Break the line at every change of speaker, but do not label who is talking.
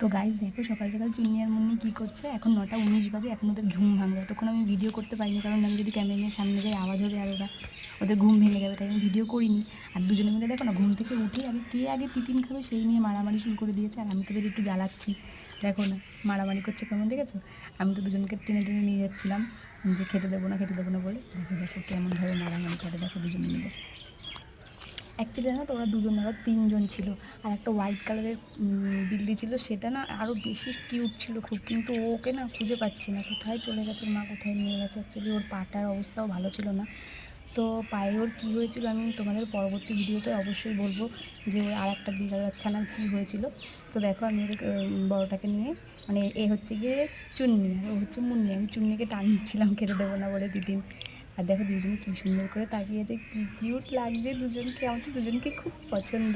তো গাইজ দেখো সকাল সকাল চুন্নি আর মুন্নি কী করছে। এখন 9টা 19 বাজে, এখন ওদের ঘুম ভাঙবে। তখন আমি ভিডিও করতে পারিনি, কারণ আমি যদি ক্যামেরা নিয়ে সামনে যাই আওয়াজ হবে আর ওদের ঘুম ভেঙে যাবে, তাই আমি ভিডিও করিনি। আর দুজনে মিলে দেখো না, ঘুম থেকে উঠে আগে টিফিন খাবে সেই নিয়ে মারামারি শুরু করে দিয়েছে। আর আমি তোদের একটু জ্বালাচ্ছি, দেখো না মারামারি করছে কেমন, দেখেছো? আমি তো দুজনকে টেনে টেনে নিয়ে যাচ্ছিলাম যে খেতে দেবো না বলে। দেখো দেখো কেমনভাবে মারামারি করে, দেখো দুজনে মিলে। অ্যাকচুয়ালি না তো ওরা দুজন না, ওরা 3জন ছিল। আর একটা হোয়াইট কালারের বিল্লি ছিল, সেটা না আরও বেশি কিউট ছিল খুব, কিন্তু ওকে না খুঁজে পাচ্ছি না, কোথায় চলে গেছে, ওর মা কোথায় নিয়ে গেছে। অ্যাকচুয়ালি ওর পাটার অবস্থাও ভালো ছিল না, তো পায়ে ওর কী হয়েছিল আমি তোমাদের পরবর্তী ভিডিওতে অবশ্যই বলবো, যে ওর আর একটা বিড়াল ছানার কী হয়েছিল। তো দেখো আমি ওদের বড়োটাকে নিয়ে, মানে এ হচ্ছে গিয়ে চুন্নি আর ও হচ্ছে মুন্নি, আমি চুন্নিকে টানছিলাম খেতে দেবো না বলে টিফিন। আর দেখো দুজনে কী সুন্দর করে তাকিয়েছে, কী কিউট লাগছে দুজনকে, আমার তো দুজনকে খুব পছন্দ।